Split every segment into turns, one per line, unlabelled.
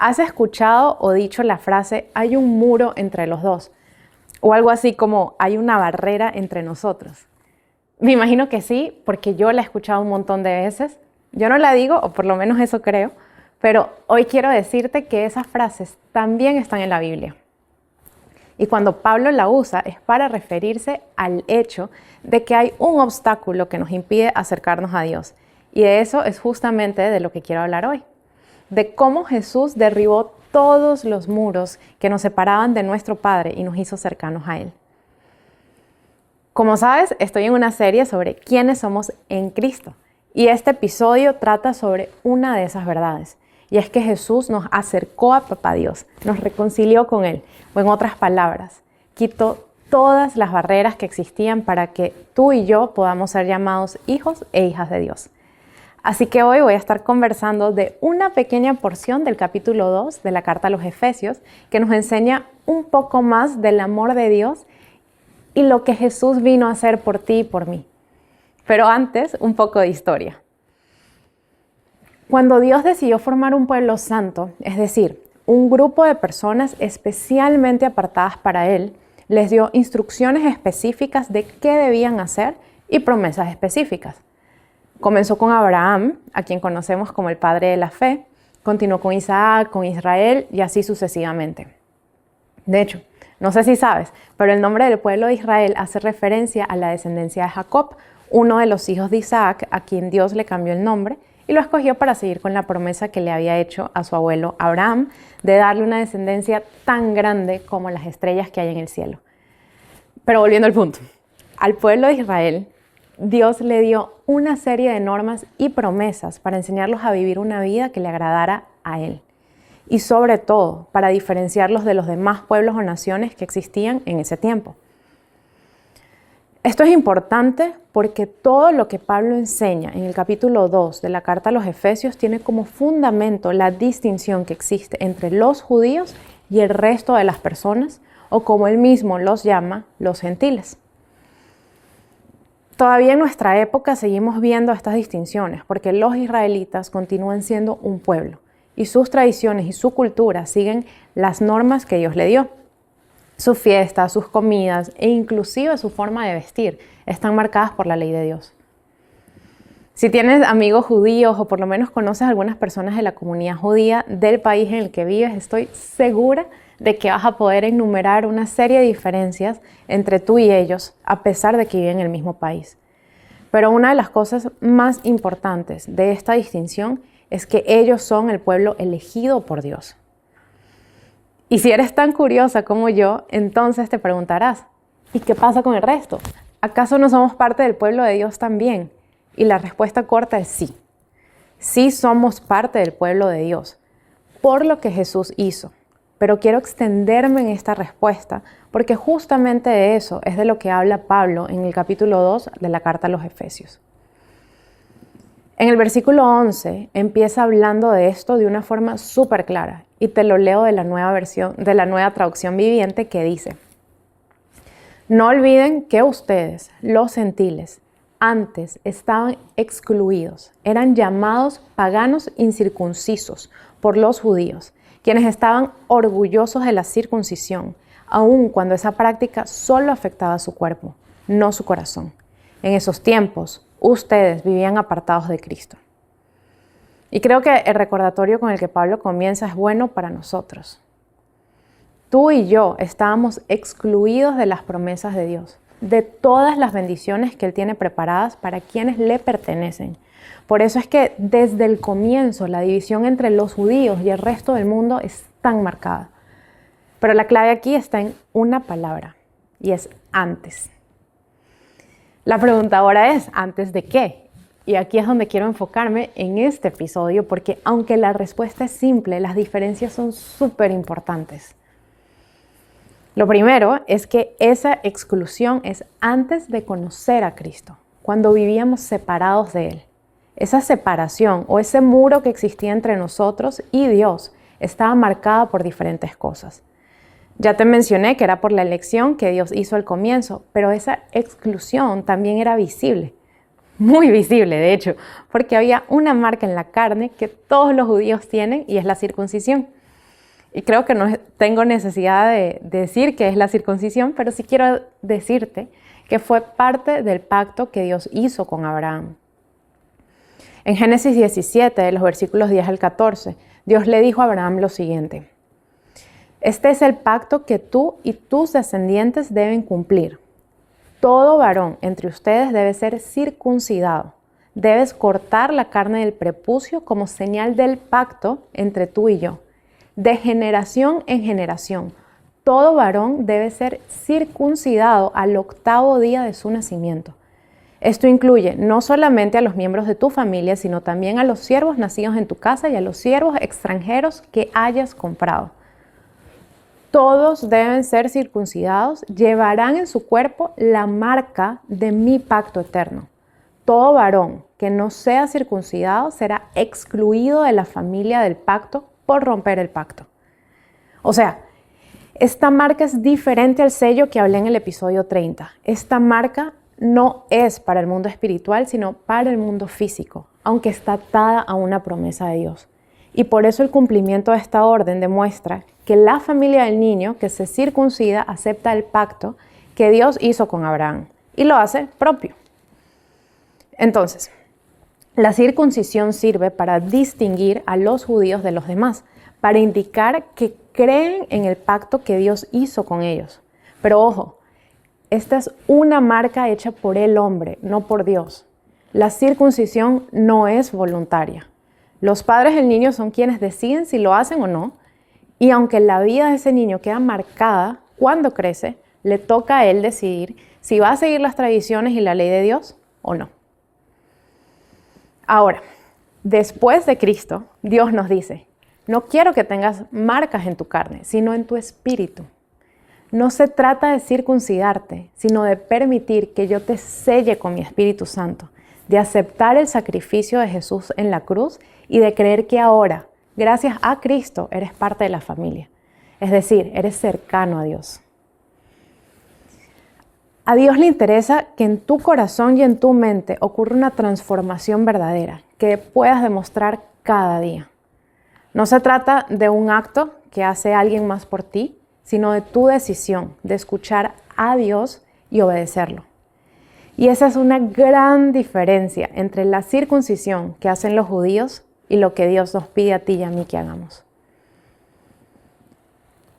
¿Has escuchado o dicho la frase, hay un muro entre los dos? O algo así como, hay una barrera entre nosotros. Me imagino que sí, porque yo la he escuchado un montón de veces. Yo no la digo, o por lo menos eso creo, pero hoy quiero decirte que esas frases también están en la Biblia. Y cuando Pablo la usa es para referirse al hecho de que hay un obstáculo que nos impide acercarnos a Dios. Y de eso es justamente de lo que quiero hablar hoy. De cómo Jesús derribó todos los muros que nos separaban de nuestro Padre y nos hizo cercanos a Él. Como sabes, estoy en una serie sobre quiénes somos en Cristo. Y este episodio trata sobre una de esas verdades. Y es que Jesús nos acercó a Papá Dios, nos reconcilió con Él. O en otras palabras, quitó todas las barreras que existían para que tú y yo podamos ser llamados hijos e hijas de Dios. Así que hoy voy a estar conversando de una pequeña porción del capítulo 2 de la carta a los Efesios que nos enseña un poco más del amor de Dios y lo que Jesús vino a hacer por ti y por mí. Pero antes, un poco de historia. Cuando Dios decidió formar un pueblo santo, es decir, un grupo de personas especialmente apartadas para Él, les dio instrucciones específicas de qué debían hacer y promesas específicas. Comenzó con Abraham, a quien conocemos como el padre de la fe, continuó con Isaac, con Israel y así sucesivamente. De hecho, no sé si sabes, pero el nombre del pueblo de Israel hace referencia a la descendencia de Jacob, uno de los hijos de Isaac, a quien Dios le cambió el nombre y lo escogió para seguir con la promesa que le había hecho a su abuelo Abraham de darle una descendencia tan grande como las estrellas que hay en el cielo. Pero volviendo al punto, al pueblo de Israel, Dios le dio una serie de normas y promesas para enseñarlos a vivir una vida que le agradara a Él. Y sobre todo, para diferenciarlos de los demás pueblos o naciones que existían en ese tiempo. Esto es importante porque todo lo que Pablo enseña en el capítulo 2 de la carta a los Efesios tiene como fundamento la distinción que existe entre los judíos y el resto de las personas, o como él mismo los llama, los gentiles. Todavía en nuestra época seguimos viendo estas distinciones porque los israelitas continúan siendo un pueblo y sus tradiciones y su cultura siguen las normas que Dios le dio. Sus fiestas, sus comidas e inclusive su forma de vestir están marcadas por la ley de Dios. Si tienes amigos judíos o por lo menos conoces a algunas personas de la comunidad judía del país en el que vives, estoy segura de que vas a poder enumerar una serie de diferencias entre tú y ellos, a pesar de que viven en el mismo país. Pero una de las cosas más importantes de esta distinción es que ellos son el pueblo elegido por Dios. Y si eres tan curiosa como yo, entonces te preguntarás, ¿y qué pasa con el resto? ¿Acaso no somos parte del pueblo de Dios también? Y la respuesta corta es sí. Sí somos parte del pueblo de Dios, por lo que Jesús hizo. Pero quiero extenderme en esta respuesta porque justamente de eso es de lo que habla Pablo en el capítulo 2 de la carta a los Efesios. En el versículo 11 empieza hablando de esto de una forma súper clara y te lo leo de la nueva traducción viviente que dice: no olviden que ustedes, los gentiles, antes estaban excluidos, eran llamados paganos incircuncisos por los judíos, quienes estaban orgullosos de la circuncisión, aun cuando esa práctica solo afectaba su cuerpo, no su corazón. En esos tiempos, ustedes vivían apartados de Cristo. Y creo que el recordatorio con el que Pablo comienza es bueno para nosotros. Tú y yo estábamos excluidos de las promesas de Dios, de todas las bendiciones que Él tiene preparadas para quienes le pertenecen. Por eso es que desde el comienzo la división entre los judíos y el resto del mundo es tan marcada. Pero la clave aquí está en una palabra y es antes. La pregunta ahora es, ¿antes de qué? Y aquí es donde quiero enfocarme en este episodio porque aunque la respuesta es simple, las diferencias son súper importantes. Lo primero es que esa exclusión es antes de conocer a Cristo, cuando vivíamos separados de Él. Esa separación o ese muro que existía entre nosotros y Dios estaba marcada por diferentes cosas. Ya te mencioné que era por la elección que Dios hizo al comienzo, pero esa exclusión también era visible, muy visible de hecho, porque había una marca en la carne que todos los judíos tienen y es la circuncisión. Y creo que no tengo necesidad de decir qué es la circuncisión, pero sí quiero decirte que fue parte del pacto que Dios hizo con Abraham. En Génesis 17, de los versículos 10 al 14, Dios le dijo a Abraham lo siguiente: este es el pacto que tú y tus descendientes deben cumplir. Todo varón entre ustedes debe ser circuncidado. Debes cortar la carne del prepucio como señal del pacto entre tú y yo. De generación en generación, todo varón debe ser circuncidado al 8º día de su nacimiento. Esto incluye no solamente a los miembros de tu familia, sino también a los siervos nacidos en tu casa y a los siervos extranjeros que hayas comprado. Todos deben ser circuncidados, llevarán en su cuerpo la marca de mi pacto eterno. Todo varón que no sea circuncidado será excluido de la familia del pacto por romper el pacto. O sea, esta marca es diferente al sello que hablé en el episodio 30. Esta marca no es para el mundo espiritual, sino para el mundo físico, aunque está atada a una promesa de Dios. Y por eso el cumplimiento de esta orden demuestra que la familia del niño que se circuncida acepta el pacto que Dios hizo con Abraham y lo hace propio. Entonces, la circuncisión sirve para distinguir a los judíos de los demás, para indicar que creen en el pacto que Dios hizo con ellos. Pero ojo, esta es una marca hecha por el hombre, no por Dios. La circuncisión no es voluntaria. Los padres del niño son quienes deciden si lo hacen o no, y aunque la vida de ese niño queda marcada cuando crece, le toca a él decidir si va a seguir las tradiciones y la ley de Dios o no. Ahora, después de Cristo, Dios nos dice: no quiero que tengas marcas en tu carne, sino en tu espíritu. No se trata de circuncidarte, sino de permitir que yo te selle con mi Espíritu Santo, de aceptar el sacrificio de Jesús en la cruz y de creer que ahora, gracias a Cristo, eres parte de la familia. Es decir, eres cercano a Dios. A Dios le interesa que en tu corazón y en tu mente ocurra una transformación verdadera, que puedas demostrar cada día. No se trata de un acto que hace alguien más por ti, sino de tu decisión de escuchar a Dios y obedecerlo. Y esa es una gran diferencia entre la circuncisión que hacen los judíos y lo que Dios nos pide a ti y a mí que hagamos.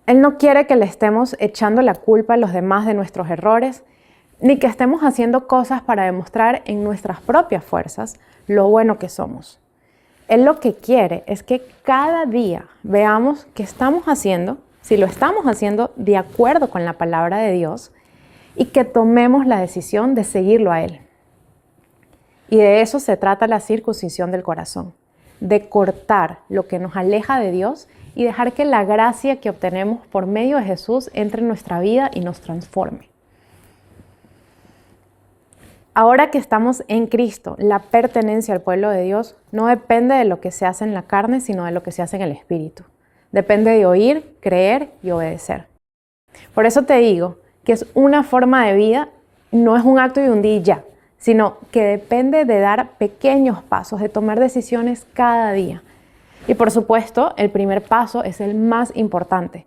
Él no quiere que le estemos echando la culpa a los demás de nuestros errores, ni que estemos haciendo cosas para demostrar en nuestras propias fuerzas lo bueno que somos. Él lo que quiere es que cada día veamos qué estamos haciendo, si lo estamos haciendo de acuerdo con la palabra de Dios, y que tomemos la decisión de seguirlo a Él. Y de eso se trata la circuncisión del corazón, de cortar lo que nos aleja de Dios y dejar que la gracia que obtenemos por medio de Jesús entre en nuestra vida y nos transforme. Ahora que estamos en Cristo, la pertenencia al pueblo de Dios no depende de lo que se hace en la carne, sino de lo que se hace en el Espíritu. Depende de oír, creer y obedecer. Por eso te digo que es una forma de vida, no es un acto de un día y ya, sino que depende de dar pequeños pasos, de tomar decisiones cada día. Y por supuesto, el primer paso es el más importante,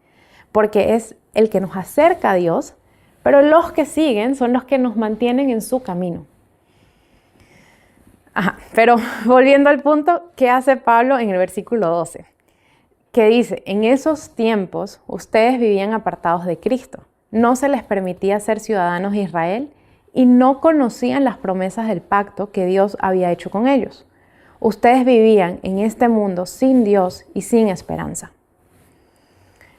porque es el que nos acerca a Dios, pero los que siguen son los que nos mantienen en su camino. Pero volviendo al punto, ¿qué hace Pablo en el versículo 12? Que dice: en esos tiempos ustedes vivían apartados de Cristo, no se les permitía ser ciudadanos de Israel y no conocían las promesas del pacto que Dios había hecho con ellos. Ustedes vivían en este mundo sin Dios y sin esperanza.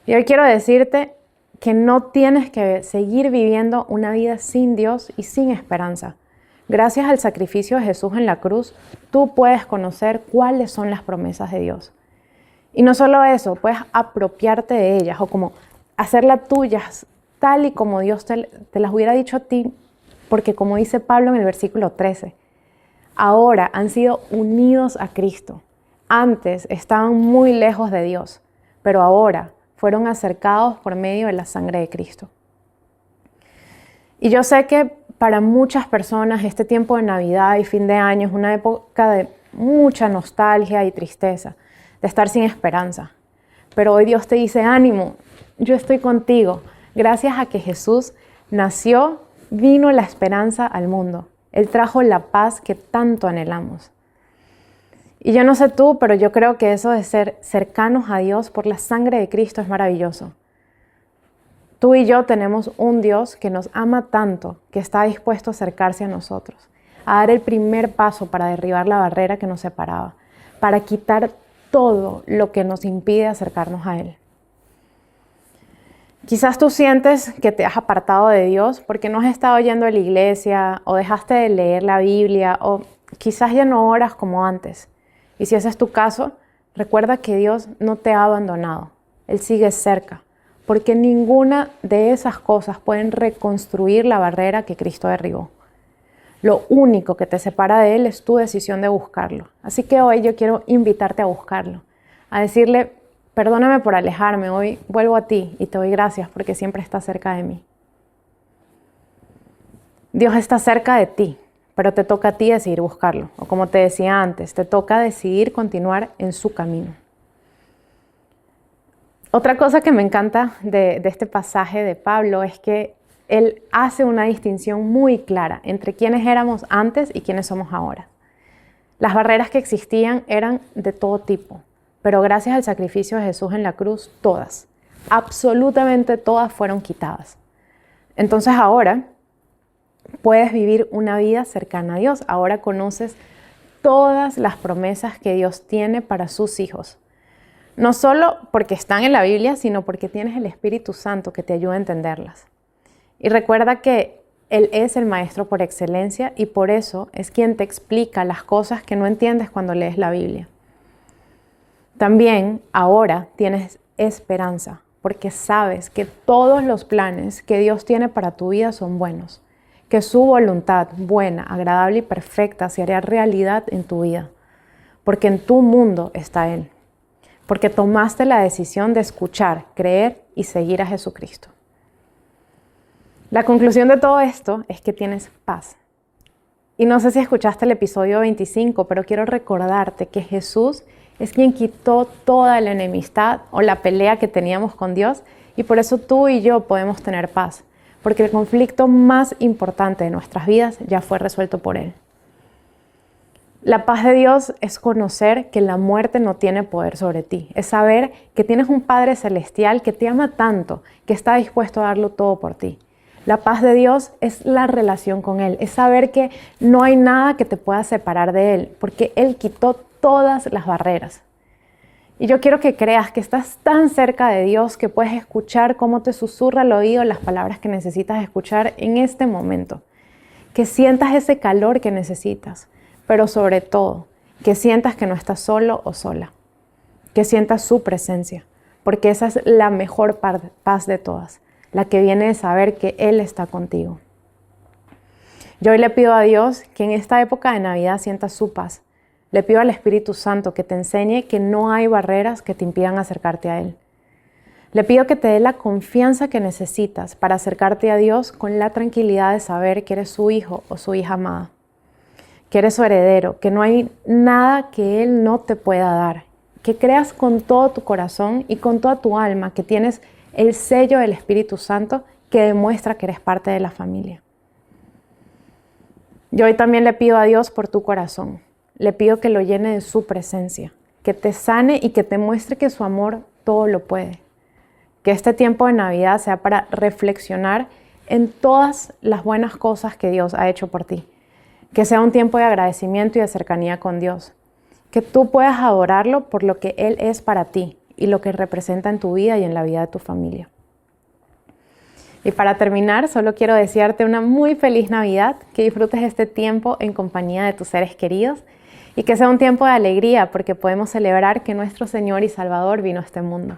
Y hoy quiero decirte que no tienes que seguir viviendo una vida sin Dios y sin esperanza. Gracias al sacrificio de Jesús en la cruz, tú puedes conocer cuáles son las promesas de Dios. Y no solo eso, puedes apropiarte de ellas o como hacerlas tuyas tal y como Dios te las hubiera dicho a ti, porque como dice Pablo en el versículo 13, ahora han sido unidos a Cristo. Antes estaban muy lejos de Dios, pero ahora fueron acercados por medio de la sangre de Cristo. Y yo sé que para muchas personas este tiempo de Navidad y fin de año es una época de mucha nostalgia y tristeza, de estar sin esperanza. Pero hoy Dios te dice, ánimo, yo estoy contigo. Gracias a que Jesús nació, vino la esperanza al mundo. Él trajo la paz que tanto anhelamos. Y yo no sé tú, pero yo creo que eso de ser cercanos a Dios por la sangre de Cristo es maravilloso. Tú y yo tenemos un Dios que nos ama tanto, que está dispuesto a acercarse a nosotros, a dar el primer paso para derribar la barrera que nos separaba, para quitar todo lo que nos impide acercarnos a Él. Quizás tú sientes que te has apartado de Dios porque no has estado yendo a la iglesia o dejaste de leer la Biblia o quizás ya no oras como antes. Y si ese es tu caso, recuerda que Dios no te ha abandonado. Él sigue cerca, porque ninguna de esas cosas pueden reconstruir la barrera que Cristo derribó. Lo único que te separa de Él es tu decisión de buscarlo. Así que hoy yo quiero invitarte a buscarlo, a decirle, perdóname por alejarme, hoy vuelvo a ti y te doy gracias porque siempre estás cerca de mí. Dios está cerca de ti, pero te toca a ti decidir buscarlo. O como te decía antes, te toca decidir continuar en su camino. Otra cosa que me encanta de este pasaje de Pablo es que él hace una distinción muy clara entre quiénes éramos antes y quiénes somos ahora. Las barreras que existían eran de todo tipo, pero gracias al sacrificio de Jesús en la cruz, todas, absolutamente todas fueron quitadas. Entonces ahora puedes vivir una vida cercana a Dios. Ahora conoces todas las promesas que Dios tiene para sus hijos. No solo porque están en la Biblia, sino porque tienes el Espíritu Santo que te ayuda a entenderlas. Y recuerda que Él es el maestro por excelencia y por eso es quien te explica las cosas que no entiendes cuando lees la Biblia. También ahora tienes esperanza porque sabes que todos los planes que Dios tiene para tu vida son buenos, que su voluntad buena, agradable y perfecta se hará realidad en tu vida, porque en tu mundo está Él, porque tomaste la decisión de escuchar, creer y seguir a Jesucristo. La conclusión de todo esto es que tienes paz. Y no sé si escuchaste el episodio 25, pero quiero recordarte que Jesús es quien quitó toda la enemistad o la pelea que teníamos con Dios y por eso tú y yo podemos tener paz, porque el conflicto más importante de nuestras vidas ya fue resuelto por Él. La paz de Dios es conocer que la muerte no tiene poder sobre ti, es saber que tienes un Padre Celestial que te ama tanto, que está dispuesto a darlo todo por ti. La paz de Dios es la relación con Él, es saber que no hay nada que te pueda separar de Él, porque Él quitó todas las barreras. Y yo quiero que creas que estás tan cerca de Dios que puedes escuchar cómo te susurra al oído las palabras que necesitas escuchar en este momento. Que sientas ese calor que necesitas, pero sobre todo, que sientas que no estás solo o sola. Que sientas su presencia, porque esa es la mejor paz de todas, la que viene de saber que Él está contigo. Yo hoy le pido a Dios que en esta época de Navidad sientas su paz. Le pido al Espíritu Santo que te enseñe que no hay barreras que te impidan acercarte a Él. Le pido que te dé la confianza que necesitas para acercarte a Dios con la tranquilidad de saber que eres su hijo o su hija amada, que eres su heredero, que no hay nada que Él no te pueda dar, que creas con todo tu corazón y con toda tu alma que tienes el sello del Espíritu Santo que demuestra que eres parte de la familia. Yo hoy también le pido a Dios por tu corazón. Le pido que lo llene de su presencia, que te sane y que te muestre que su amor todo lo puede. Que este tiempo de Navidad sea para reflexionar en todas las buenas cosas que Dios ha hecho por ti. Que sea un tiempo de agradecimiento y de cercanía con Dios. Que tú puedas adorarlo por lo que Él es para ti y lo que representa en tu vida y en la vida de tu familia. Y para terminar, solo quiero desearte una muy feliz Navidad, que disfrutes este tiempo en compañía de tus seres queridos y que sea un tiempo de alegría porque podemos celebrar que nuestro Señor y Salvador vino a este mundo.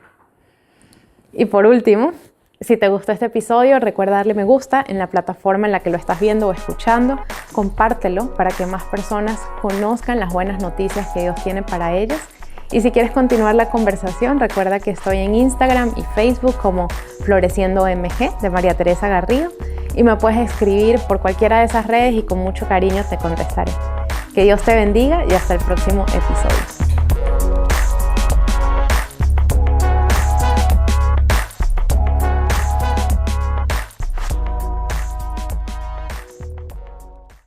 Y por último, si te gustó este episodio, recuerda darle me gusta en la plataforma en la que lo estás viendo o escuchando. Compártelo para que más personas conozcan las buenas noticias que Dios tiene para ellos. Y si quieres continuar la conversación, recuerda que estoy en Instagram y Facebook como FloreciendoMG de María Teresa Garrido y me puedes escribir por cualquiera de esas redes y con mucho cariño te contestaré. Que Dios te bendiga y hasta el próximo episodio.